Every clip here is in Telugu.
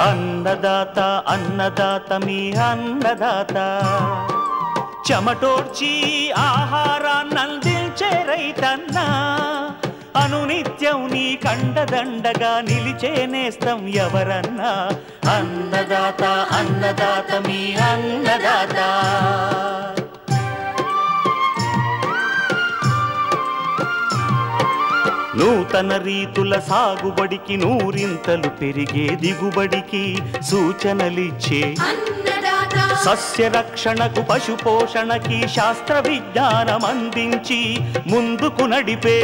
అన్నదాత అన్నదాత మీ అన్నదాత చెమటోడ్చి ఆహారాన్నందించే రైతన్నా అనునిత్యం నీ కండదండగా నిలిచే నేస్తం ఎవరన్నా అన్నదాత అన్నదాత మీ అన్నదాత నూతన రీతుల సాగుబడికి నూరింతలు పెరిగే దిగుబడికి సూచనలిచ్చే సస్య రక్షణకు పశు పోషణకి శాస్త్ర విజ్ఞానం అందించి ముందుకు నడిపే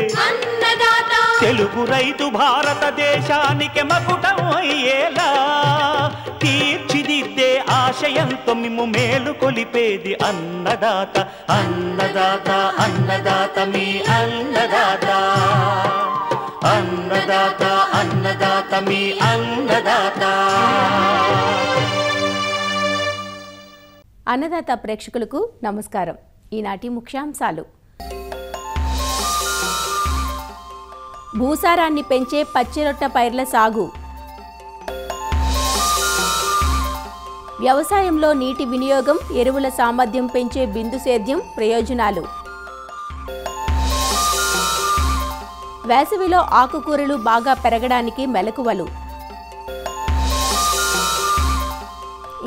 తెలుగు రైతు భారతదేశానికి మకుటం అయ్యేలా తీర్చిదిద్దే ఆశయంతో మిమ్ము మేలు కొలిపేది అన్నదాత అన్నదాత అన్నదాత మీ అన్నదాత అన్నదాత అన్నదాత మీ అన్నదాత. అన్నదాత ప్రేక్షకులకు నమస్కారం. ఈనాటి ముఖ్యాంశాలు: భూసారాన్ని పెంచే పచ్చిరొట్ట పైర్ల సాగు, వ్యవసాయంలో నీటి వినియోగం, ఎరువుల సామర్థ్యం పెంచే బిందు సేద్యం ప్రయోజనాలు, వేసవిలో ఆకుకూరలు బాగా పెరగడానికి మెలకువలు,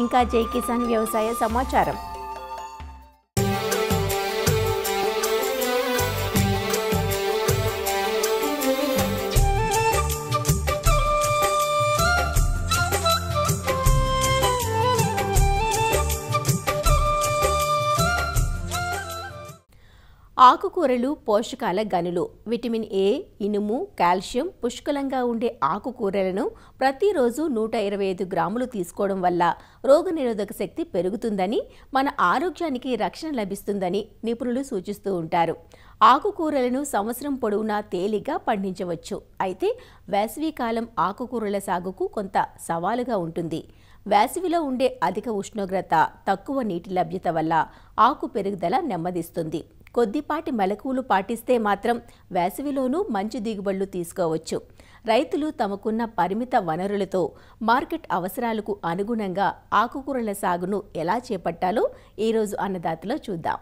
ఇంకా జై కిసాన్ వ్యవసాయ సమాచారం. ఆకుకూరలు పోషకాల గనులు. విటమిన్ ఏ, ఇనుము, కాల్షియం పుష్కలంగా ఉండే ఆకుకూరలను ప్రతిరోజు 125 గ్రాములు తీసుకోవడం వల్ల రోగనిరోధక శక్తి పెరుగుతుందని, మన ఆరోగ్యానికి రక్షణ లభిస్తుందని నిపుణులు సూచిస్తూ ఉంటారు. ఆకుకూరలను సంవత్సరం పొడవునా తేలిగ్గా పండించవచ్చు. అయితే వేసవికాలం ఆకుకూరల సాగుకు కొంత సవాలుగా ఉంటుంది. వేసవిలో ఉండే అధిక ఉష్ణోగ్రత, తక్కువ నీటి లభ్యత వల్ల ఆకు పెరుగుదల నెమ్మదిస్తుంది. కొద్దిపాటి మెలకువలు పాటిస్తే మాత్రం వేసవిలోనూ మంచి దిగుబడులు తీసుకోవచ్చు. రైతులు తమకున్న పరిమిత వనరులతో మార్కెట్ అవసరాలకు అనుగుణంగా ఆకుకూరల సాగును ఎలా చేపట్టాలో ఈరోజు అన్నదాతలో చూద్దాం.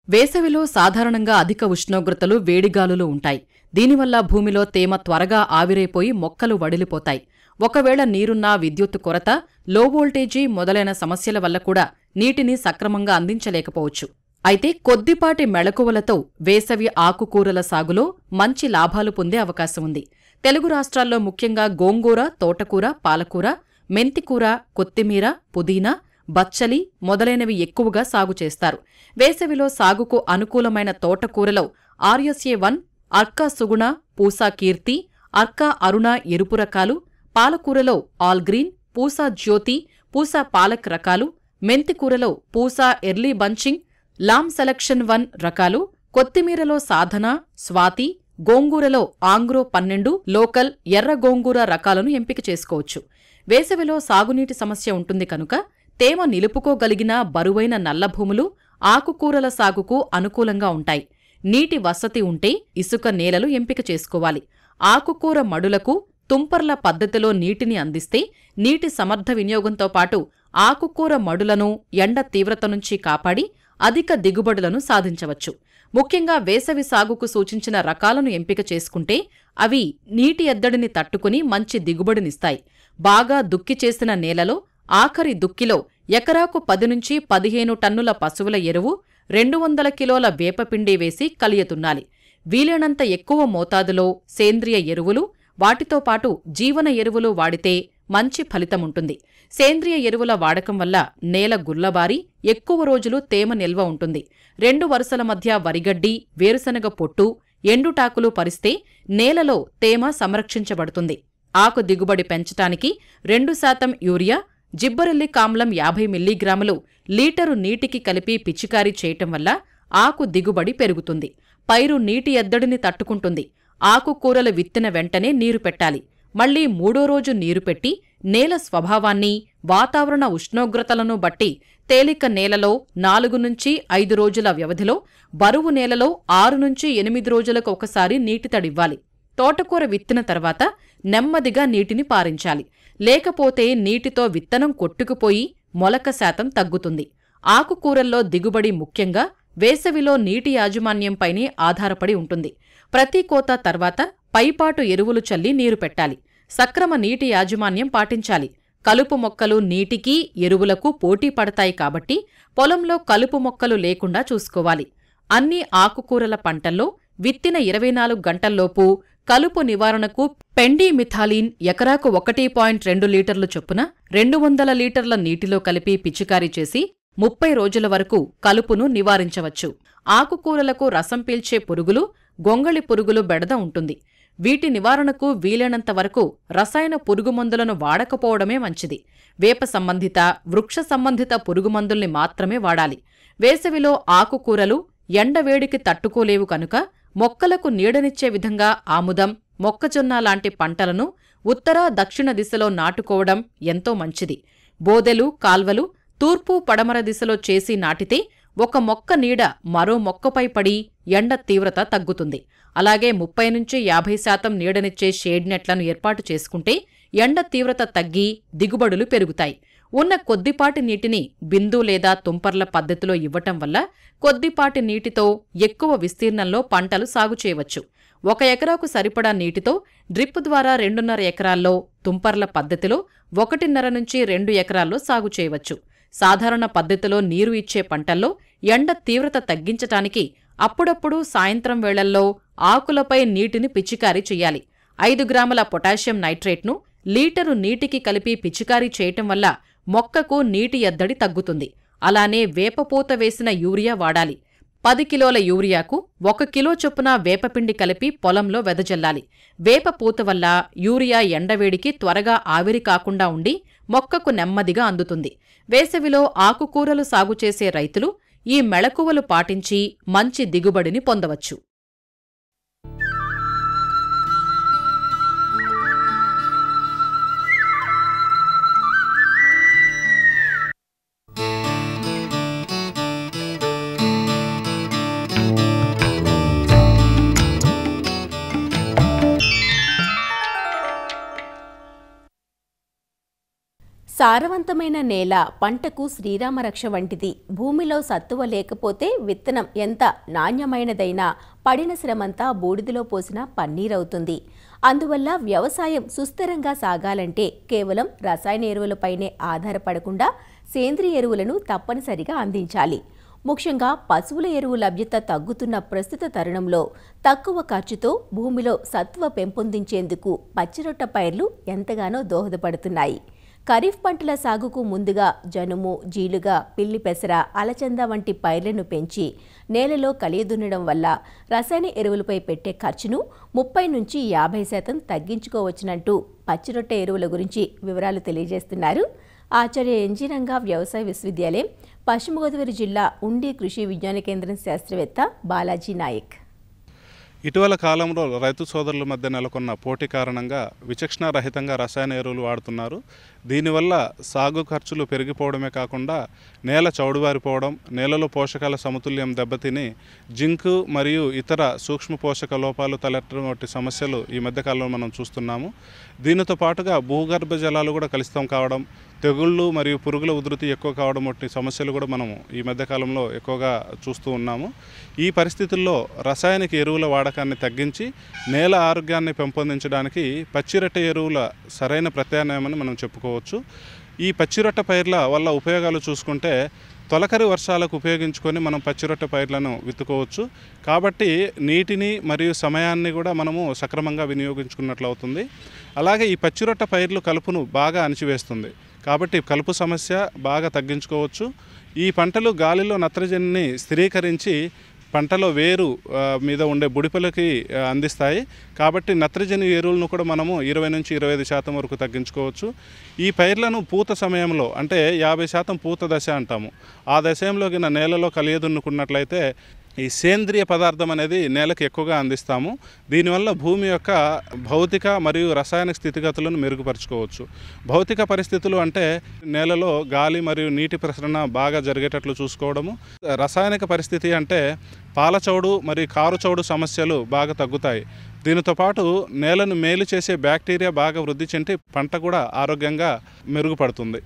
వేసవిలో సాధారణంగా అధిక ఉష్ణోగ్రతలు, వేడిగాలులు ఉంటాయి. దీనివల్ల భూమిలో తేమ త్వరగా ఆవిరైపోయి మొక్కలు వడిలిపోతాయి. ఒకవేళ నీరున్నా విద్యుత్తు కొరత, లో వోల్టేజీ మొదలైన సమస్యల వల్ల కూడా నీటిని సక్రమంగా అందించలేకపోవచ్చు. అయితే కొద్దిపాటి మెళకువలతో వేసవి ఆకుకూరల సాగులో మంచి లాభాలు పొందే అవకాశం ఉంది. తెలుగు రాష్ట్రాల్లో ముఖ్యంగా గోంగూర, తోటకూర, పాలకూర, మెంతికూర, కొత్తిమీర, పుదీనా, బచ్చలి మొదలైనవి ఎక్కువగా సాగు చేస్తారు. వేసవిలో సాగుకు అనుకూలమైన తోటకూరలో ఆర్ఎస్ఏ1, అర్కా సుగుణ, పూసా కీర్తి, అర్కా అరుణ ఎరుపు రకాలు, పాలకూరలో ఆల్ గ్రీన్, పూసా జ్యోతి, పూసా పాలక్ రకాలు, మెంతికూరలో Pusa early bunching, Lam selection 1 రకాలు, కొత్తిమీరలో సాధన, స్వాతి, గోంగూరలో ఆంగ్రో 12, లోకల్, ఎర్ర గోంగూర రకాలను ఎంపిక చేసుకోవచ్చు. వేసవిలో సాగునీటి సమస్య ఉంటుంది కనుక తేమ నిలుపుకోగలిగిన బరువైన నల్ల భూములు ఆకుకూరల సాగుకు అనుకూలంగా ఉంటాయి. నీటి వసతి ఉంటే ఇసుక నేలలు ఎంపిక చేసుకోవాలి. ఆకుకూర మడులకు తుంపర్ల పద్ధతిలో నీటిని అందిస్తే నీటి సమర్థ వినియోగంతో పాటు ఆకుకూర మడులను ఎండ తీవ్రత నుంచి కాపాడి అధిక దిగుబడులను సాధించవచ్చు. ముఖ్యంగా వేసవి సాగుకు సూచించిన రకాలను ఎంపిక చేసుకుంటే అవి నీటి ఎద్దడిని తట్టుకుని మంచి దిగుబడినిస్తాయి. బాగా దుక్కి చేసిన నేలలో ఆఖరి దుక్కిలో ఎకరాకు 10 నుంచి 15 టన్నుల పశువుల ఎరువు, 200 కిలోల వేపపిండి వేసి కలియతున్నాలి. వీలైనంత ఎక్కువ మోతాదులో సేంద్రియ ఎరువులు, వాటితో పాటు జీవన ఎరువులు వాడితే మంచి ఫలితముంటుంది. సేంద్రియ ఎరువుల వాడకం వల్ల నేల గుల్లబారి ఎక్కువ రోజులు తేమ నిల్వ ఉంటుంది. 2 వరుసల మధ్య వరిగడ్డి, వేరుశనగ పొట్టు, ఎండుటాకులు పరిస్తే నేలలో తేమ సంరక్షించబడుతుంది. ఆకు దిగుబడి పెంచటానికి 2% యూరియా, జిబ్బరెల్లిక్ ఆమ్లం 50 మిల్లీగ్రాములు లీటరు నీటికి కలిపి పిచికారీ చేయటం వల్ల ఆకు దిగుబడి పెరుగుతుంది. పైరు నీటి ఎద్దడిని తట్టుకుంటుంది. ఆకుకూరలు విత్తిన వెంటనే నీరు పెట్టాలి. మళ్లీ 3వ రోజు నీరు పెట్టి నేల స్వభావాన్ని, వాతావరణ ఉష్ణోగ్రతలను బట్టి తేలిక నేలలో 4 నుంచి 5 రోజుల వ్యవధిలో, బరువు నేలలో 6 నుంచి 8 రోజులకు ఒకసారి నీటి తడివ్వాలి. తోటకూర విత్తిన తర్వాత నెమ్మదిగా నీటిని పారించాలి. లేకపోతే నీటితో విత్తనం కొట్టుకుపోయి మొలక శాతం తగ్గుతుంది. ఆకుకూరల్లో దిగుబడి ముఖ్యంగా వేసవిలో నీటి యాజమాన్యంపైనే ఆధారపడి ఉంటుంది. ప్రతి కోత తర్వాత పైపాటు ఎరువులు చల్లి నీరు పెట్టాలి. సక్రమ నీటి యాజమాన్యం పాటించాలి. కలుపు మొక్కలు నీటికి, ఎరువులకు పోటీ పడతాయి కాబట్టి పొలంలో కలుపు మొక్కలు లేకుండా చూసుకోవాలి. అన్ని ఆకుకూరల పంటల్లో విత్తిన 24 గంటల్లోపు కలుపు నివారణకు పెండిమిథాలిన్ ఎకరాకు 1.2 లీటర్లు చొప్పున 200 లీటర్ల నీటిలో కలిపి పిచికారీ చేసి 30 రోజుల వరకు కలుపును నివారించవచ్చు. ఆకుకూరలకు రసం పీల్చే పురుగులు, గొంగళి పురుగులు బెడద ఉంటుంది. వీటి నివారణకు వీలైనంత వరకు రసాయన పురుగుమందులను వాడకపోవడమే మంచిది. వేప సంబంధిత, వృక్ష సంబంధిత పురుగుమందుల్ని మాత్రమే వాడాలి. వేసవిలో ఆకుకూరలు ఎండవేడికి తట్టుకోలేవు కనుక మొక్కలకు నీడనిచ్చే విధంగా ఆముదం, మొక్కజొన్న లాంటి పంటలను ఉత్తర, దక్షిణ దిశలో నాటుకోవడం ఎంతో మంచిది. బోదెలు, కాల్వలు తూర్పు, పడమర దిశలో చేసి నాటితే ఒక మొక్క నీడ మరో మొక్కపై పడి ఎండ తీవ్రత తగ్గుతుంది. అలాగే 30-50% నీడనిచ్చే షేడ్ నెట్లను ఏర్పాటు చేసుకుంటే ఎండ తీవ్రత తగ్గి దిగుబడులు పెరుగుతాయి. ఉన్న కొద్దిపాటి నీటిని బిందు లేదా తుంపర్ల పద్ధతిలో ఇవ్వటం వల్ల కొద్దిపాటి నీటితో ఎక్కువ విస్తీర్ణంలో పంటలు సాగు చేయవచ్చు. 1 ఎకరాకు సరిపడా నీటితో డ్రిప్ ద్వారా 2.5 ఎకరాల్లో, తుంపర్ల పద్ధతిలో 1.5-2 ఎకరాల్లో సాగు చేయవచ్చు. సాధారణ పద్ధతిలో నీరు ఇచ్చే పంటల్లో ఎండ తీవ్రత తగ్గించటానికి అప్పుడప్పుడు సాయంత్రం వేళల్లో ఆకులపై నీటిని పిచికారీ చెయ్యాలి. 5 గ్రాముల పొటాషియం నైట్రేట్ను లీటరు నీటికి కలిపి పిచికారీ చేయటం వల్ల మొక్కకు నీటి ఎద్దడి తగ్గుతుంది. అలానే వేపపూత వేసిన యూరియా వాడాలి. 10 కిలోల యూరియాకు 1 కిలో చొప్పున వేపపిండి కలిపి పొలంలో వెదజల్లాలి. వేపపూత వల్ల యూరియా ఎండవేడికి త్వరగా ఆవిరి కాకుండా ఉండి మొక్కకు నెమ్మదిగా అందుతుంది. వేసవిలో ఆకుకూరలు సాగు చేసే రైతులు ఈ మెళకువలు పాటించి మంచి దిగుబడిని పొందవచ్చు. సారవంతమైన నేల పంటకు శ్రీరామరక్ష వంటిది. భూమిలో సత్తువ లేకపోతే విత్తనం ఎంత నాణ్యమైనదైనా పడిన శ్రమంతా బూడిదలో పోసిన పన్నీరవుతుంది. అందువల్ల వ్యవసాయం సుస్థిరంగా సాగాలంటే కేవలం రసాయన ఎరువులపైనే ఆధారపడకుండా సేంద్రియ ఎరువులను తప్పనిసరిగా అందించాలి. ముఖ్యంగా పశువుల ఎరువు లభ్యత తగ్గుతున్న ప్రస్తుత తరుణంలో తక్కువ ఖర్చుతో భూమిలో సత్తువ పెంపొందించేందుకు పచ్చిరొట్ట పైర్లు ఎంతగానో దోహదపడుతున్నాయి. ఖరీఫ్ పంటల సాగుకు ముందుగా జనుము, జీలుగ, పిల్లి పెసర, అలచంద వంటి పైర్లను పెంచి నేలలో కలియదున్నడం వల్ల రసాయన ఎరువులపై పెట్టే ఖర్చును 30-50% తగ్గించుకోవచ్చునంటూ పచ్చిరొట్టె ఎరువుల గురించి వివరాలు తెలియజేస్తున్నారు ఆచార్య ఎన్జీ రంగా వ్యవసాయ విశ్వవిద్యాలయం, పశ్చిమ గోదావరి జిల్లా ఉండి కృషి విజ్ఞాన కేంద్రం శాస్త్రవేత్త బాలాజీ నాయక్. ఇటీవల కాలంలో రైతు సోదరుల మధ్య నెలకొన్న పోటీ కారణంగా విచక్షణారహితంగా రసాయన ఎరువులు వాడుతున్నారు. దీనివల్ల సాగు ఖర్చులు పెరిగిపోవడమే కాకుండా నేల చౌడుబారిపోవడం, నేలలో పోషకాల సమతుల్యం దెబ్బతిని జింకు మరియు ఇతర సూక్ష్మ పోషక లోపాలు తలెత్తడం వంటి సమస్యలు ఈ మధ్యకాలంలో మనం చూస్తున్నాము. దీనితో పాటుగా భూగర్భ జలాలు కూడా కలుషితం కావడం, తెగుళ్ళు మరియు పురుగుల ఉధృతి ఎక్కువ కావడం వంటి సమస్యలు కూడా మనము ఈ మధ్యకాలంలో ఎక్కువగా చూస్తూ ఉన్నాము. ఈ పరిస్థితుల్లో రసాయనిక ఎరువుల వాడకాన్ని తగ్గించి నేల ఆరోగ్యాన్ని పెంపొందించడానికి పచ్చిరొట్టె ఎరువుల సరైన ప్రత్యామ్నాయమని మనం చెప్పుకోవచ్చు. ఈ పచ్చిరొట్టె పైర్ల వల్ల ఉపయోగాలు చూసుకుంటే తొలకరి వర్షాలకు ఉపయోగించుకొని మనం పచ్చిరొట్టె పైర్లను విత్తుకోవచ్చు. కాబట్టి నీటిని మరియు సమయాన్ని కూడా మనము సక్రమంగా వినియోగించుకున్నట్లు అవుతుంది. అలాగే ఈ పచ్చిరొట్టె పైర్లు కలుపును బాగా అణిచివేస్తుంది. కాబట్టి కలుపు సమస్య బాగా తగ్గించుకోవచ్చు. ఈ పంటలు గాలిలో నత్రజనిని స్థిరీకరించి పంటలో వేరు మీద ఉండే బుడిపలకి అందిస్తాయి. కాబట్టి నత్రజని ఎరువులను కూడా మనము 20-25% వరకు తగ్గించుకోవచ్చు. ఈ పైర్లను పూత సమయంలో అంటే 50% పూత దశ అంటాము. ఆ దశంలో గిన నేలలో కలియదున్నుకున్నట్లయితే ఈ సేంద్రియ పదార్థం అనేది నేలకు ఎక్కువగా అందిస్తాము. దీనివల్ల భూమి యొక్క భౌతిక మరియు రసాయనిక స్థితిగతులను మెరుగుపరుచుకోవచ్చు. భౌతిక పరిస్థితులు అంటే నేలలో గాలి మరియు నీటి ప్రసరణ బాగా జరిగేటట్లు చూసుకోవడము. రసాయనిక పరిస్థితి అంటే పాలచౌడు మరియు కారుచౌడు సమస్యలు బాగా తగ్గుతాయి. దీనితో పాటు నేలను మేలు చేసే బ్యాక్టీరియా బాగా వృద్ధి చెంది పంట కూడా ఆరోగ్యంగా మెరుగుపడుతుంది.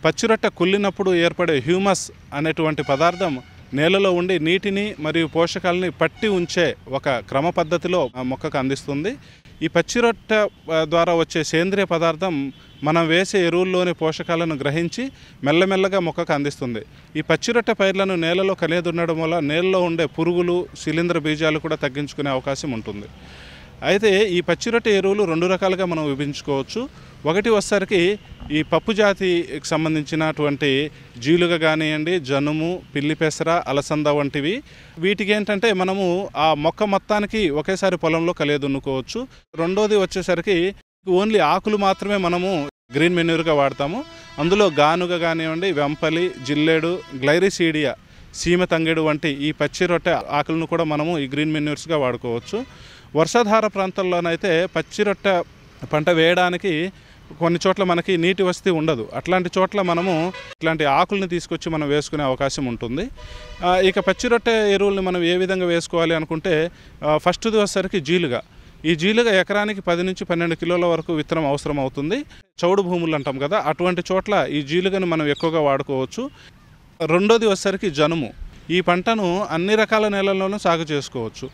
పచ్చిరొట్ట కుళ్ళినప్పుడు ఏర్పడే హ్యూమస్ అనేటువంటి పదార్థం నేలలో ఉండి నీటిని మరియు పోషకాలని పట్టి ఉంచే ఒక క్రమ పద్ధతిలో మొక్కకు అందిస్తుంది. ఈ పచ్చిరొట్ట ద్వారా వచ్చే సేంద్రియ పదార్థం మనం వేసే ఎరువుల్లోని పోషకాలను గ్రహించి మెల్లమెల్లగా మొక్కకు అందిస్తుంది. ఈ పచ్చిరొట్ట పైర్లను నేలలో కలియదున్నడం వల్ల నేలలో ఉండే పురుగులు, శిలీంధ్ర బీజాలు కూడా తగ్గించుకునే అవకాశం ఉంటుంది. అయితే ఈ పచ్చిరొట్ట ఎరువులు 2 రకాలుగా మనం విభజించుకోవచ్చు. ఒకటి వచ్చేసరికి ఈ పప్పు జాతికి సంబంధించినటువంటి జీలుగ కానివ్వండి, జనుము, పిల్లి పెసర, అలసంద వంటివి. వీటికి ఏంటంటే మనము ఆ మొక్క మొత్తానికి ఒకేసారి పొలంలో కలియదున్నుకోవచ్చు. రెండోది వచ్చేసరికి ఓన్లీ ఆకులు మాత్రమే మనము గ్రీన్ మెన్యూర్గా వాడతాము. అందులో గానుగ కానివ్వండి, వెంపలి, జిల్లేడు, గ్లైరిసీడియా, సీమ తంగేడు వంటి ఈ పచ్చి రొట్టె ఆకులను కూడా మనము ఈ గ్రీన్ మెన్యూర్స్గా వాడుకోవచ్చు. వర్షాధార ప్రాంతాల్లోనైతే పచ్చి రొట్టె పంట వేయడానికి కొన్ని చోట్ల మనకి నీటి వసతి ఉండదు. అట్లాంటి చోట్ల మనము ఇట్లాంటి ఆకుల్ని తీసుకొచ్చి మనం వేసుకునే అవకాశం ఉంటుంది. ఇక పచ్చి రొట్టె ఎరువుల్ని మనం ఏ విధంగా వేసుకోవాలి అనుకుంటే ఫస్ట్ది వచ్చేసరికి జీలుగ. ఈ జీలుగ ఎకరానికి 10 నుంచి 12 కిలోల వరకు విత్తనం అవసరం అవుతుంది. చౌడు భూములు అంటాం కదా, అటువంటి చోట్ల ఈ జీలుగను మనం ఎక్కువగా వాడుకోవచ్చు. రెండోది వచ్చేసరికి జనుము. ఈ పంటను అన్ని రకాల నేలల్లోనూ సాగు చేసుకోవచ్చు.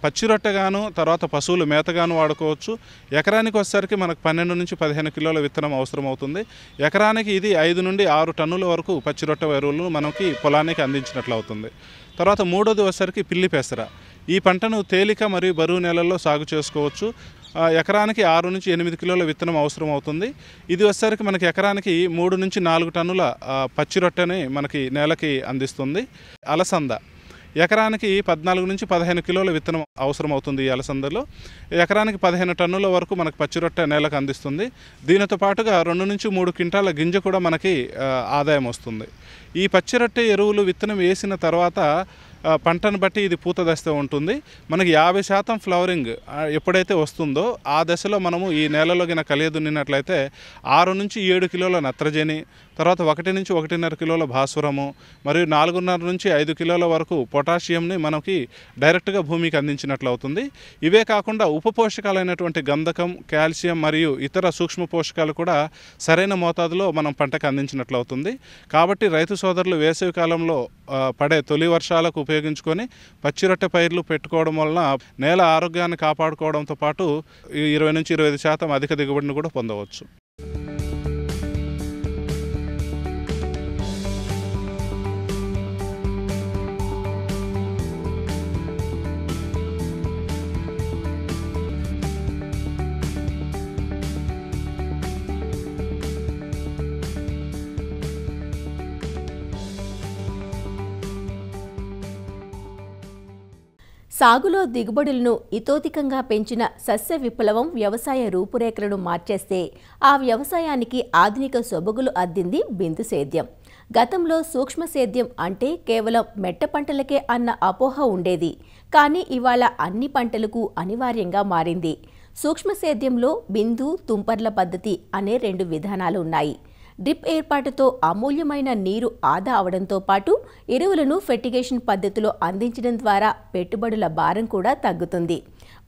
పచ్చి రొట్టెగాను, తర్వాత పశువులు మేతగాను వాడుకోవచ్చు. ఎకరానికి వచ్చేసరికి మనకు 12 నుంచి 15 కిలోల విత్తనం అవసరం అవుతుంది. ఎకరానికి ఇది 5 నుండి 6 టన్నుల వరకు పచ్చి రొట్టె ఎరువులను మనకి పొలానికి అందించినట్లు అవుతుంది. తర్వాత మూడోది వచ్చేసరికి పిల్లి పెసర. ఈ పంటను తేలిక మరియు బరువు నేలల్లో సాగు చేసుకోవచ్చు. ఎకరానికి 6 నుంచి 8 కిలోల విత్తనం అవసరం అవుతుంది. ఇది వచ్చేసరికి మనకి ఎకరానికి 3 నుంచి 4 టన్నుల పచ్చి రొట్టెని మనకి నేలకి అందిస్తుంది. అలసంద ఎకరానికి 14 నుంచి 15 కిలోల విత్తనం అవసరం అవుతుంది. ఈ అలసందలో ఎకరానికి 15 టన్నుల వరకు మనకు పచ్చి రొట్టె నేలకు అందిస్తుంది. దీనితో పాటుగా 2 నుంచి 3 క్వింటాల గింజ కూడా మనకి ఆదాయం వస్తుంది. ఈ పచ్చి రొట్టె ఎరువులు విత్తనం వేసిన తర్వాత పంటను బట్టి ఇది పూత దశ ఉంటుంది. మనకి 50% ఫ్లవరింగ్ ఎప్పుడైతే వస్తుందో ఆ దశలో మనము ఈ నేలలో గిన కలియదున్నినట్లయితే 6 నుంచి 7 కిలోల నత్రజని, తర్వాత 1 నుంచి 1.5 కిలోల భాస్వరము మరియు 4.5 నుంచి 5 కిలోల వరకు పొటాషియంని మనకి డైరెక్ట్గా భూమికి అందించినట్లు అవుతుంది. ఇవే కాకుండా ఉప పోషకాలైనటువంటి గంధకం, కాల్షియం మరియు ఇతర సూక్ష్మ పోషకాలు కూడా సరైన మోతాదులో మనం పంటకు అందించినట్లు అవుతుంది. కాబట్టి రైతు సోదరులు వేసవి కాలంలో పడే తొలి వర్షాలకు ఉపయోగించుకొని పచ్చి రొట్టె పైర్లు పెట్టుకోవడం వలన నేల ఆరోగ్యాన్ని కాపాడుకోవడంతో పాటు 20 నుంచి 25% అధిక దిగుబడిని కూడా పొందవచ్చు. సాగులో దిగుబడులను ఇతోధికంగా పెంచిన సస్య విప్లవం వ్యవసాయ రూపురేఖలను మార్చేస్తే ఆ వ్యవసాయానికి ఆధునిక సొబగులు అద్దింది బిందు సేద్యం. గతంలో సూక్ష్మ సేద్యం అంటే కేవలం మెట్ట పంటలకే అన్న అపోహ ఉండేది. కానీ ఇవాళ అన్ని పంటలకు అనివార్యంగా మారింది. సూక్ష్మ సేద్యంలో బిందు, తుంపర్ల పద్ధతి అనే 2 విధానాలు ఉన్నాయి. డ్రిప్ ఏర్పాటుతో అమూల్యమైన నీరు ఆదా అవడంతో పాటు ఎరువులను ఫెర్టిగేషన్ పద్ధతిలో అందించడం ద్వారా పెట్టుబడుల భారం కూడా తగ్గుతుంది.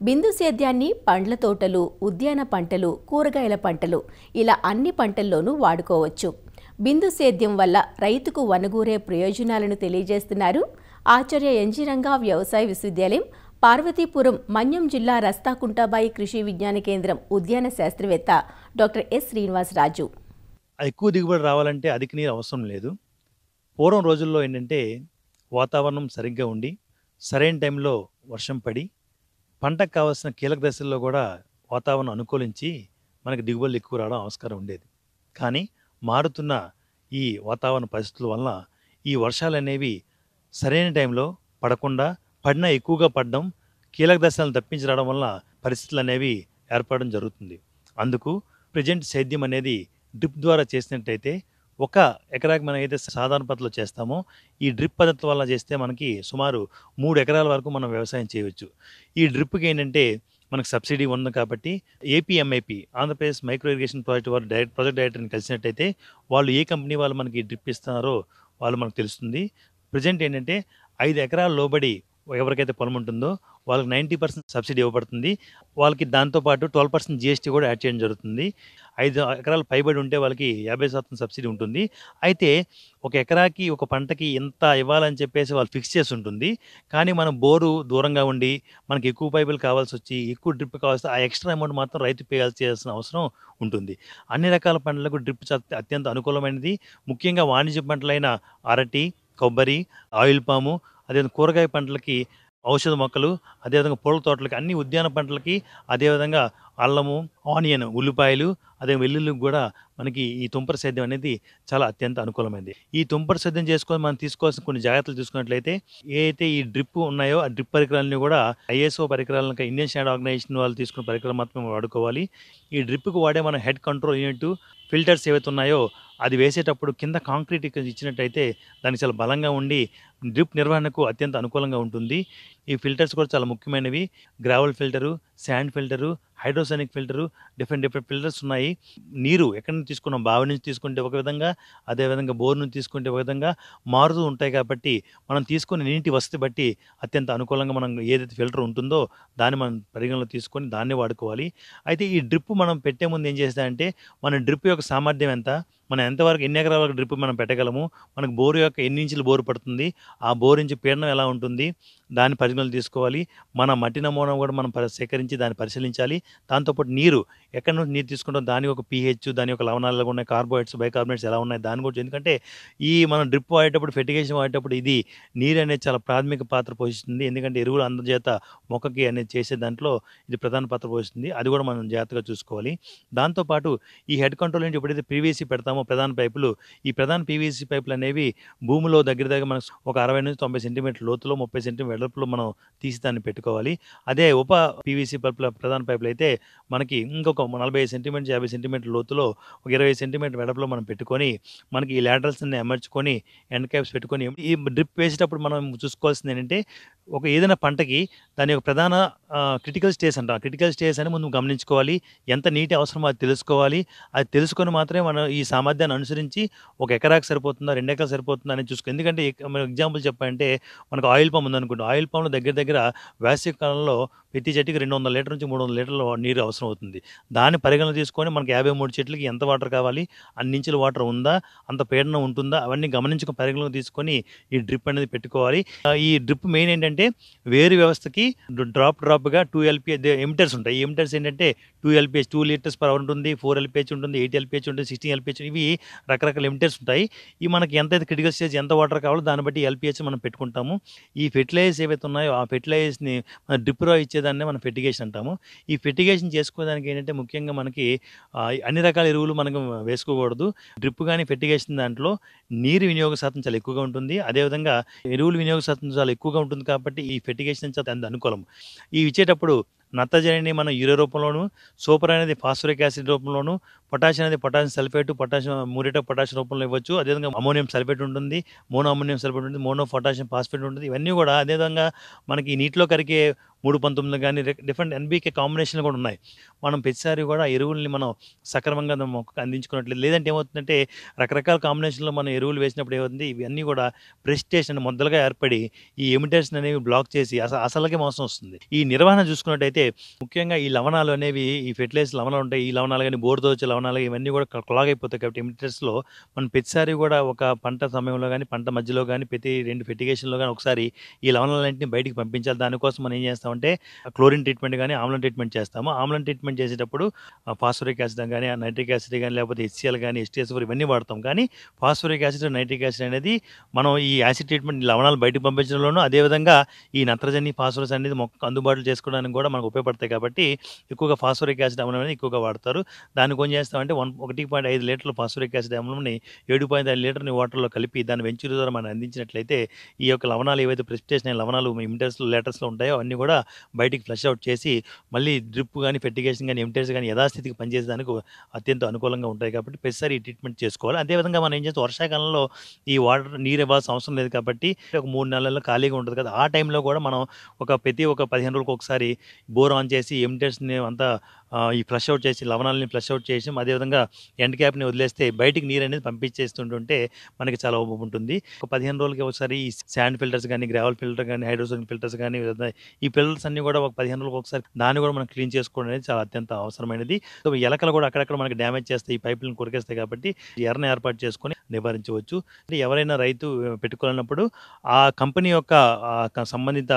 బిందు సేద్యాన్ని పండ్ల తోటలు, ఉద్యాన పంటలు, కూరగాయల పంటలు ఇలా అన్ని పంటల్లోనూ వాడుకోవచ్చు. బిందు సేద్యం వల్ల రైతుకు వనగూరే ప్రయోజనాలను తెలియజేస్తున్నారు ఆచార్య ఎన్జీ రంగా వ్యవసాయ విశ్వవిద్యాలయం, పార్వతీపురం, మన్యం జిల్లా రస్తాకుంటాబాయి కృషి విజ్ఞాన కేంద్రం ఉద్యాన శాస్త్రవేత్త డాక్టర్ ఎస్ శ్రీనివాసరాజు. ఎక్కువ దిగుబడి రావాలంటే అధిక నీరు అవసరం లేదు. పూర్వం రోజుల్లో ఏంటంటే వాతావరణం సరిగ్గా ఉండి సరైన టైంలో వర్షం పడి పంటకు కావాల్సిన కీలక దశల్లో కూడా వాతావరణం అనుకూలించి మనకి దిగుబడులు ఎక్కువ రావడం ఆస్కారం ఉండేది. కానీ మారుతున్న ఈ వాతావరణ పరిస్థితుల వలన ఈ వర్షాలు అనేవి సరైన టైంలో పడకుండా, పడినా ఎక్కువగా పడడం, కీలక దశలను తప్పించి రావడం వలన పరిస్థితులు అనేవి ఏర్పడడం జరుగుతుంది. అందుకు ప్రజెంట్ సేద్యం అనేది డ్రిప్ ద్వారా చేసినట్టయితే ఒక ఎకరాకి మనం అయితే సాధారణ పద్ధతిలో చేస్తామో ఈ డ్రిప్ పద్ధతి వల్ల చేస్తే మనకి సుమారు 3 ఎకరాల వరకు మనం వ్యవసాయం చేయవచ్చు. ఈ డ్రిప్కి ఏంటంటే మనకు సబ్సిడీ ఉంది కాబట్టి APMIP Andhra Pradesh micro irrigation project వారు ప్రాజెక్ట్ డైరెక్టర్ని కలిసినట్టయితే వాళ్ళు ఏ కంపెనీ వాళ్ళు మనకి డ్రిప్ ఇస్తున్నారో వాళ్ళు మనకు తెలుస్తుంది. ప్రజెంట్ ఏంటంటే 5 ఎకరాల లోబడి ఎవరికైతే పొలం ఉంటుందో వాళ్ళకి 90% సబ్సిడీ ఇవ్వబడుతుంది. వాళ్ళకి దాంతోపాటు 12% జీఎస్టీ కూడా యాడ్ చేయడం జరుగుతుంది. 5 ఎకరాలు పైబడి ఉంటే వాళ్ళకి 50% సబ్సిడీ ఉంటుంది. అయితే ఒక ఎకరాకి ఒక పంటకి ఎంత ఇవ్వాలని చెప్పేసి వాళ్ళు ఫిక్స్ చేసి ఉంటుంది. కానీ మనం బోరు దూరంగా ఉండి మనకి ఎక్కువ పైపులు కావాల్సి వచ్చి ఎక్కువ డ్రిప్ కావాల్సి ఆ ఎక్స్ట్రా అమౌంట్ మాత్రం రైతు పే చేయాల్సిన అవసరం ఉంటుంది. అన్ని రకాల పంటలకు డ్రిప్ అత్యంత అనుకూలమైనది. ముఖ్యంగా వాణిజ్య పంటలైన అరటి, కొబ్బరి, ఆయిల్ పాము, అదేవిధంగా కూరగాయ పంటలకి, ఔషధ మొక్కలు, అదేవిధంగా పూల తోటలకి, అన్ని ఉద్యాన పంటలకి, అదేవిధంగా అల్లము, ఆనియన్, ఉల్లిపాయలు, అదే వెల్లుల్లికి కూడా మనకి ఈ తుంపర సేద్యం అనేది చాలా అత్యంత అనుకూలమైనది. ఈ తుంపర సేద్యం చేసుకొని మనం తీసుకోవాల్సిన కొన్ని జాగ్రత్తలు తీసుకున్నట్లయితే ఏ అయితే ఈ డ్రిప్ ఉన్నాయో ఆ డ్రిప్ పరికరాలని కూడా ఐఎస్ఓ పరికరాలను ఇండియన్ స్టాండర్డ్ ఆర్గనైజేషన్ వాళ్ళు తీసుకున్న పరికరాలు మాత్రమే వాడుకోవాలి. ఈ డ్రిప్కి వాడే మన హెడ్ కంట్రోల్ యూనిట్ ఫిల్టర్స్ ఏవైతే ఉన్నాయో అది వేసేటప్పుడు కింద కాంక్రీట్ ఇచ్చినట్టయితే దానికి చాలా బలంగా ఉండి డ్రిప్ నిర్వహణకు అత్యంత అనుకూలంగా ఉంటుంది. ఈ ఫిల్టర్స్ కూడా చాలా ముఖ్యమైనవి. Gravel filter, sand filter, hydrosonic filter, different filters ఉన్నాయి. నీరు ఎక్కడి నుంచి తీసుకున్నాం, బావి నుంచి తీసుకుంటే ఒక విధంగా, అదేవిధంగా బోర్ నుంచి తీసుకుంటే ఒక విధంగా మారుతూ ఉంటాయి. కాబట్టి మనం తీసుకునే నీటి వసతి బట్టి అత్యంత అనుకూలంగా మనం ఏదైతే ఫిల్టర్ ఉంటుందో దాన్ని మనం పరిగణలో తీసుకొని దాన్ని వాడుకోవాలి. అయితే ఈ డ్రిప్ మనం పెట్టే ముందు ఏం చేస్తామంటే మన డ్రిప్ యొక్క సామర్థ్యం ఎంత, మనం ఎంతవరకు ఎన్ని ఎకరాల వరకు డ్రిప్ మనం పెట్టగలము, మనకు బోరు యొక్క ఎన్ని ఇంచులు బోరు పడుతుంది, ఆ బోరు నుంచి పీడనం ఎలా ఉంటుంది, దాన్ని పరిగణలో తీసుకోవాలి. మన మట్టి నమూనా కూడా మనం సేకరించి దాన్ని పరిశీలించాలి. దాంతోపాటు నీరు ఎక్కడి నుంచి నీరు తీసుకుంటాం, దాని యొక్క పీహెచ్, దాని యొక్క లవణాలు ఎలా ఉన్నాయి, కార్బోహైడ్రేట్స్, బైకార్బోనేట్స్ ఎలా ఉన్నాయి దాని గురించి. ఎందుకంటే ఈ మనం డ్రిప్ వాడేటప్పుడు, ఫెర్టిగేషన్ వాడేటప్పుడు ఇది నీరు అనేది చాలా ప్రాథమిక పాత్ర పోషిస్తుంది. ఎందుకంటే ఎరువుల అందజేత మొక్కకి అనేది చేసే దాంట్లో ఇది ప్రధాన పాత్ర పోషిస్తుంది. అది కూడా మనం జాగ్రత్తగా చూసుకోవాలి. దాంతోపాటు ఈ హెడ్ కంట్రోల్ నుంచి ఎప్పుడైతే పీవీసీ పెడతామో ప్రధాన పైపులు, ఈ ప్రధాన పీవీసీ పైపులు అనేవి భూమిలో దగ్గర మనకు ఒక 60 నుంచి 90 సెంటీమీటర్ లోతులో 30 సెంటీమీటర్ వెడల్పులో మనం తీసి దాన్ని పెట్టుకోవాలి. అదే ఉప పీవీసీ పైపుల ప్రధాన పైపులు అయితే మనకి ఇంకొక 45 సెంటీమీటర్ 50 సెంటీమీటర్ లోతులో ఒక 20 సెంటీమీటర్ వెడల్పులో మనం పెట్టుకొని మనకి ఈ లాటరల్స్ అన్ని అమర్చుకొని ఎండ్ క్యాప్స్ పెట్టుకొని ఈ డ్రిప్ వేసేటప్పుడు మనం చూసుకోవాల్సింది ఏంటంటే ఒక ఏదైనా పంటకి దాని యొక్క ప్రధాన క్రిటికల్ స్టేజ్ అంటాం. క్రిటికల్ స్టేజ్ అని ముందు గమనించుకోవాలి. ఎంత నీటి అవసరమో అది తెలుసుకోవాలి. అది తెలుసుకొని మాత్రమే మనం ఈ సామర్థ్యాన్ని అనుసరించి ఒక ఎకరాకి సరిపోతుందా, 2 ఎకరాలు సరిపోతుందా అని చూసుకో. ఎందుకంటే మనం ఎగ్జాంపుల్ చెప్పాలంటే మనకు ఆయిల్ పంప్ ఉందనుకోండి. ఆయిల్ పంప్లో దగ్గర వేసవి కాలంలో ప్రతి చెట్టుకి 200 లీటర్ నుంచి 300 లీటర్ల నీరు అవసరం అవుతుంది. దాన్ని పరిగణన తీసుకొని మనకి 53 చెట్లకి ఎంత వాటర్ కావాలి, అన్ని ఇంచుల వాటర్ ఉందా, అంత పీడనం ఉంటుందా, అవన్నీ గమనించుకొని పరిగణలో తీసుకొని ఈ డ్రిప్ అనేది పెట్టుకోవాలి. ఈ డ్రిప్ మెయిన్ ఏంటంటే వేరు వ్యవస్థకి డ్రాప్గా 2 LPH ఎమిటర్స్ ఉంటాయి. ఈ ఎమిటర్స్ ఏంటంటే 2 LPH 2 లీటర్స్ పర్ అవర్ ఉంటుంది, 4 LPH ఉంటుంది, 8 LPH ఉంటుంది, 16 LPH. ఇవి రకరకాల ఎమిటర్స్ ఉంటాయి. ఇవి మనకి ఎంతైతే క్రిటికల్ స్టేజ్ ఎంత వాటర్ కావాలో దాన్ని బట్టి LPH మనం పెట్టుకుంటాము. ఈ ఫెర్టిలైజర్స్ ఏవైతే ఉన్నాయో ఆ ఫెర్టిలైజర్స్ని మన డ్రిప్లో ఇచ్చేదాన్నే మనం ఫెర్టిగేషన్ అంటాము. ఈ ఫెర్టిగేషన్ చేసుకోవడానికి ఏంటంటే ముఖ్యంగా మనకి అన్ని రకాల ఎరువులు మనకు వేసుకోకూడదు. డ్రిప్ కానీ ఫెర్టిగేషన్ దాంట్లో నీరు వినియోగ శాతం చాలా ఎక్కువగా ఉంటుంది. అదేవిధంగా ఎరువుల వినియోగ శాతం చాలా ఎక్కువగా ఉంటుంది. కాబట్టి ఈ ఫెర్టిగేషన్ చాలా అనుకూలం. ఇవి ఇచ్చేటప్పుడు నత్రజనిని మనం యూరియా రూపంలోను, సూపర్ అనేది ఫాస్ఫరిక్ యాసిడ్ రూపంలోను, పొటాషియం అనేది potassium sulphate, potassium muriate of potassium రూపంలో ఇవ్వచ్చు. అదేవిధంగా అమోనియం సల్ఫేట్ ఉంటుంది, మోనో అమోనియం సల్ఫేట్ ఉంటుంది, మోనో పొటాషియం ఫాస్ఫేట్ ఉంటుంది. ఇవన్నీ కూడా అదేవిధంగా మనకి నీటిలో కరిగే 319 కానీ డిఫరెంట్ NPK కాంబినేషన్లు కూడా ఉన్నాయి. మనం ప్రతిసారి కూడా ఎరువుల్ని మనం సక్రమంగా మొక్కకు అందించుకున్నట్లేదు. లేదంటే ఏమవుతుందంటే రకరకాల కాంబినేషన్లో మనం ఎరువులు వేసినప్పుడు ఏమవుతుంది, ఇవన్నీ కూడా ప్రెసిటేషన్ మొదలుగా ఏర్పడి ఈ ఎమిటేషన్ అనేవి బ్లాక్ చేసి అసలుకే మోసం వస్తుంది. ఈ నిర్వహణ చూసుకున్నట్టయితే ముఖ్యంగా ఈ లవణాలు అనేవి, ఈ ఫెర్టిలైజర్ లవణాలు ఉంటాయి. ఈ లవణాలు కానీ బోర్తో వచ్చే లవణాలు ఇవన్నీ కూడా క్లాగ్ అయిపోతాయి. కాబట్టి ఎమిటర్స్లో మనం ప్రతిసారి కూడా ఒక పంట సమయంలో కానీ పంట మధ్యలో కానీ ప్రతి 2 ఫెర్టిగేషన్లో కానీ ఒకసారి ఈ లవణాలన్నింటినీ బయటికి పంపించాలి. దానికోసం మనం ఏం చేస్తామంటే క్లోరిన్ ట్రీట్మెంట్ కానీ ఆమ్లం ట్రీట్మెంట్ చేస్తాము. ఆమ్లం ట్రీట్మెంట్ చేసేటప్పుడు ఫాస్ఫరిక్ యాసిడ్ కానీ నైట్రిక్ యాసిడ్ కానీ లేకపోతే HCl కానీ HTS4 ఇవన్నీ వాడతాం. కానీ ఫాస్ఫరిక్ యాసిడ్ నైట్రిక్ యాసిడ్ అనేది మనం ఈ యాసిడ్ ట్రీట్మెంట్ లవణాలు బయటకు పంపించడంలోనూ, అదేవిధంగా ఈ నత్రజని ఫాస్ఫరస్ అనేది మొక్క అందుబాటులో చేసుకోవడానికి కూడా మనకు మనకు ఉపయోగపడతాయి కాబట్టి ఎక్కువగా ఫాస్ఫరిక్ యాసిడ్ అమ్లం అనేది ఎక్కువగా వాడతారు. దాన్ని ఏం చేస్తామంటే 1.5 లీటర్ల ఫాస్ఫరిక్ యాసిడ్ అమ్లంని 7.5 లీటర్ని వాటర్లో కలిపి దాన్ని వెంచూరు ద్వారా మనం అందించినట్లయితే ఈ యొక్క లవణాలు ఏవైతే ప్రెసిపిటేషన్ అయిన లవణాలు లెటర్స్లో ఉంటాయో అవన్నీ కూడా బయటికి ఫ్లష్ అవుట్ చేసి మళ్ళీ డ్రిప్ కానీ ఫెర్టిగేషన్ కానీ ఎంటర్స్ కానీ యథాస్థితికి పనిచేసేదానికి అత్యంత అనుకూలంగా ఉంటాయి కాబట్టి ప్రతిసారి ఈ ట్రీట్మెంట్ చేసుకోవాలి. అదేవిధంగా మనం ఏం చేస్తాం, వర్షాకాలంలో ఈ నీరు ఇవ్వాల్సిన అవసరం లేదు కాబట్టి ఒక 3 నెలల్లో ఖాళీగా ఉంటుంది కదా, ఆ టైంలో కూడా మనం ప్రతి 15 రోజులకు ఒకసారి బోర్ ఆన్ చేసి ఎంటర్స్ని అంతా ఈ ఫ్లష్ అవుట్ చేసి లవణాలని ఫ్లష్ అవుట్ చేసి అదేవిధంగా ఎండ్ క్యాప్ని వదిలేస్తే బయటికి నీరు అనేది పంపించేస్తుంటుంటే మనకి చాలా ఉంటుంది. ఒక 15 రోజులకి ఒకసారి ఈ శాండ్ ఫిల్టర్స్ కానీ, గ్రావెల్ ఫిల్టర్ కానీ, హైడ్రోజన్ ఫిల్టర్స్ కానీ, ఈ ఫిల్టర్స్ అన్ని కూడా ఒక 15 రోజులకు ఒకసారి దాన్ని కూడా మనం క్లీన్ చేసుకోవడం అనేది చాలా అత్యంత అవసరమైనది. సో ఎలకలు కూడా అక్కడక్కడ మనకి డ్యామేజ్ చేస్తాయి, ఈ పైపులను కొరికేస్తాయి కాబట్టి ఎర్రని ఏర్పాటు చేసుకొని నివారించవచ్చు. ఎవరైనా రైతు పెట్టుకోవాలన్నప్పుడు ఆ కంపెనీ యొక్క సంబంధిత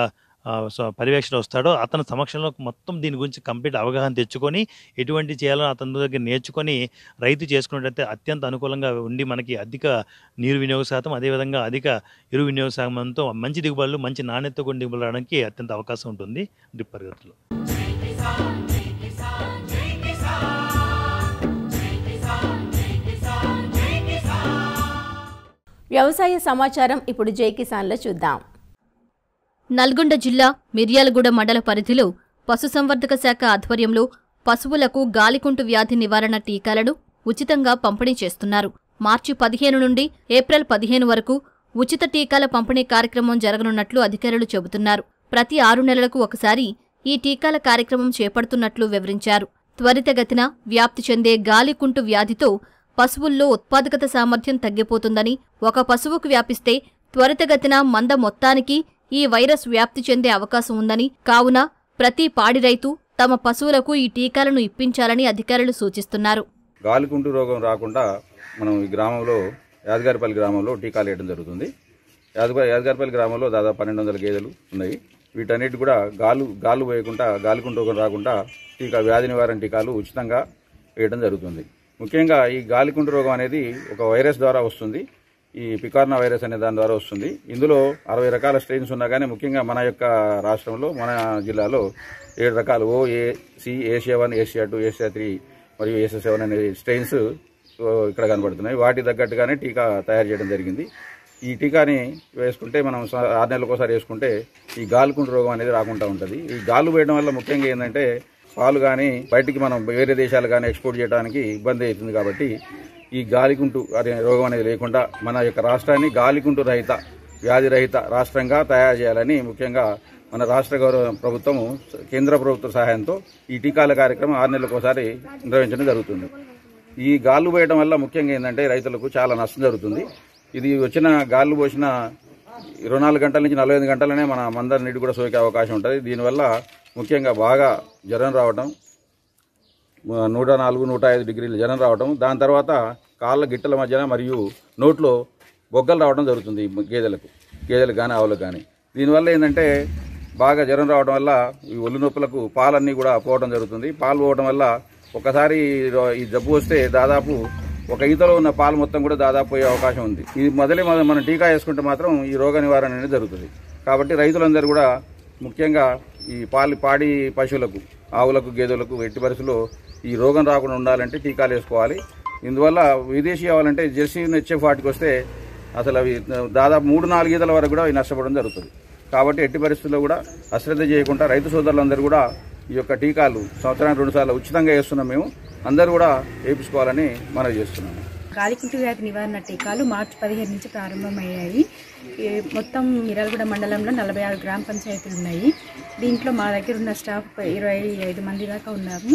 పర్యవేక్షణ వస్తాడో అతని సమక్షంలో మొత్తం దీని గురించి కంప్లీట్ అవగాహన తెచ్చుకొని ఎటువంటి చేయాలో అతని దగ్గర నేర్చుకొని రైతు చేసుకున్నట్టయితే అత్యంత అనుకూలంగా ఉండి మనకి అధిక నీరు వినియోగ శాతం, అదేవిధంగా అధిక ఎరువు వినియోగ శాతంతో మంచి దిగుబడులు, మంచి నాణ్యత కూడా దిగుబడులు రావడానికి అత్యంత అవకాశం ఉంటుంది డ్రిప్ పద్ధతిలో. వ్యవసాయ సమాచారం ఇప్పుడు జై కిసాన్లో చూద్దాం. నల్గొండ జిల్లా మిర్యాలగూడ మండల పరిధిలో పశుసంవర్ధక శాఖ ఆధ్వర్యంలో పశువులకు గాలికుంటు వ్యాధి నివారణ టీకాలను ఉచితంగా పంపిణీ చేస్తున్నారు. మార్చి 15 నుండి ఏప్రిల్ 15 వరకు ఉచిత టీకాల పంపిణీ కార్యక్రమం జరగనున్నట్లు అధికారులు చెబుతున్నారు. ప్రతి 6 నెలలకు ఒకసారి ఈ టీకాల కార్యక్రమం చేపడుతున్నట్లు వివరించారు. త్వరితగతిన వ్యాప్తి చెందే గాలికుంటు వ్యాధితో పశువుల్లో ఉత్పాదకత సామర్థ్యం తగ్గిపోతుందని, ఒక పశువుకు వ్యాపిస్తే త్వరితగతిన మంద మొత్తానికి ఈ వైరస్ వ్యాప్తి చెందే అవకాశం ఉందని, కావున ప్రతి పాడి రైతు తమ పశువులకు ఈ టీకాలను ఇప్పించాలని అధికారులు సూచిస్తున్నారు. గాలికుంటు రోగం రాకుండా మనం ఈ గ్రామంలో యాదగారిపల్లి గ్రామంలో టీకాలు వేయడం జరుగుతుంది. యాదగారిపల్లి గ్రామంలో దాదాపు 1200 గేదెలు ఉన్నాయి. వీటన్నిటి కూడా గాలు వేయకుండా, గాలికుంటు రోగం రాకుండా వ్యాధి నివారణ టీకాలు ఉచితంగా వేయడం జరుగుతుంది. ముఖ్యంగా ఈ గాలికుంటు రోగం అనేది ఒక వైరస్ ద్వారా వస్తుంది. ఈ పికార్నా వైరస్ అనే దాని ద్వారా వస్తుంది. ఇందులో 60 రకాల స్ట్రెయిన్స్ ఉన్నా కానీ ముఖ్యంగా మన యొక్క రాష్ట్రంలో, మన జిల్లాలో 7 రకాలు OAC, ఏషియా1, ఏషియా2, ఏషియా3 మరియు ఏషియా7 అనే స్ట్రెయిన్స్ ఇక్కడ కనబడుతున్నాయి. వాటి తగ్గట్టుగానే టీకా తయారు చేయడం జరిగింది. ఈ టీకాని వేసుకుంటే మనం 6 నెలలకు ఒకసారి వేసుకుంటే ఈ గాలికుంటు రోగం అనేది రాకుండా ఉంటుంది. ఈ గాలు వేయడం వల్ల ముఖ్యంగా ఏంటంటే పాలు కానీ బయటికి మనం వేరే దేశాలు కానీ ఎక్స్పోర్ట్ చేయడానికి ఇబ్బంది అవుతుంది. కాబట్టి ఈ గాలికుంటు రోగం అనేది లేకుండా మన యొక్క రాష్ట్రాన్ని గాలికుంటు రహిత, వ్యాధి రహిత రాష్ట్రంగా తయారు చేయాలని ముఖ్యంగా మన రాష్ట్ర ప్రభుత్వము కేంద్ర ప్రభుత్వ సహాయంతో ఈ టీకాల కార్యక్రమం 6 నెలలకు ఒకసారి నిర్వహించడం జరుగుతుంది. ఈ గాలు వేయడం వల్ల ముఖ్యంగా ఏంటంటే రైతులకు చాలా నష్టం జరుగుతుంది. ఇది వచ్చిన గాలు పోసిన 24 గంటల నుంచి 45 గంటలనే మన మందరి నీటి కూడా సోకే అవకాశం ఉంటుంది. దీనివల్ల ముఖ్యంగా బాగా జ్వరం రావడం, 104, 105 డిగ్రీల జ్వరం రావడం, దాని తర్వాత కాళ్ళ గిట్టల మధ్యన మరియు నోట్లో బొగ్గలు రావడం జరుగుతుంది గేదెలకు కానీ ఆవులకు కానీ. దీనివల్ల ఏంటంటే బాగా జ్వరం రావడం వల్ల ఈ ఒళ్ళు నొప్పులకు పాలన్నీ కూడా పోవడం జరుగుతుంది. పాలు పోవడం వల్ల ఒకసారి ఈ జబ్బు వస్తే దాదాపు ఒక ఈతలో ఉన్న పాలు మొత్తం కూడా దాదాపు పోయే అవకాశం ఉంది. ఇది మొదలే మనం టీకా వేసుకుంటే మాత్రం ఈ రోగ నివారణ అనేది జరుగుతుంది. కాబట్టి రైతులందరూ కూడా ముఖ్యంగా ఈ పాడి పశువులకు, ఆవులకు, గేదెలకు ఎట్టి పరిస్థితుల్లో ఈ రోగం రాకుండా ఉండాలంటే టీకాలు వేసుకోవాలి. ఇందువల్ల విదేశీ ఆవాలంటే జెర్సీ HF వాటికి వస్తే అసలు అవి దాదాపు 3-4 ఈతల వరకు కూడా అవి నష్టపోవడం జరుగుతుంది. కాబట్టి ఎట్టి పరిస్థితుల్లో కూడా అశ్రద్ధ చేయకుండా రైతు సోదరులందరూ కూడా ఈ యొక్క టీకాలు సంవత్సరానికి 2 సార్లు ఉచితంగా వేస్తున్నాం. మేము అందరూ కూడా వేయించుకోవాలని మనవి చేస్తున్నాము. గాలికుంటు వ్యాధి నివారణ టీకాలు మార్చి 15 నుంచి ప్రారంభమయ్యాయి. మొత్తం మిర్యాలగూడ మండలంలో 46 గ్రామ పంచాయతీలు ఉన్నాయి. దీంట్లో మా దగ్గర ఉన్న స్టాఫ్ 25 మంది దాకా ఉన్నాము.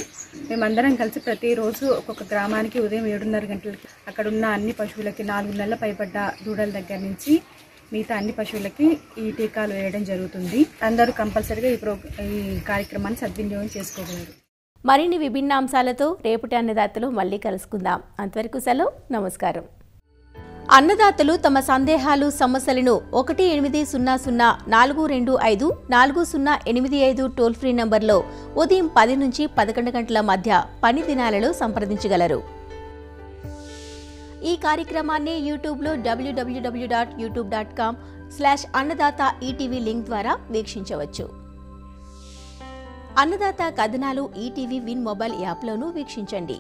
మేమందరం కలిసి ప్రతిరోజు ఒక్కొక్క గ్రామానికి ఉదయం 7:30 గంటలకి అక్కడ ఉన్న అన్ని పశువులకి 4 నెలల పైబడ్డ దూడల దగ్గర నుంచి మిగతా అన్ని పశువులకి ఈ టీకాలు వేయడం జరుగుతుంది. అందరూ కంపల్సరీగా ఈ కార్యక్రమాన్ని సద్వినియోగం చేసుకోగలరు. మరిన్ని విభిన్న అంశాలతో రేపటి అన్నదాతలు మళ్ళీ కలుసుకుందాం. అంతవరకు సెలవు, నమస్కారం. అన్నదాతలు తమ సందేహాలు, సమస్యలను 1800-425-4085 టోల్ ఫ్రీ నంబర్లో ఉదయం 10 నుంచి 11 గంటల మధ్య పని దినాలలో సంప్రదించగలరు. ఈ కార్యక్రమాన్ని యూట్యూబ్లో www.youtube.com/అన్నదాత ఈటీవీ లింక్ ద్వారా వీక్షించవచ్చు. అన్నదాత కథనాలు ఈటీవీ విన్ మొబైల్ యాప్లోనూ వీక్షించండి.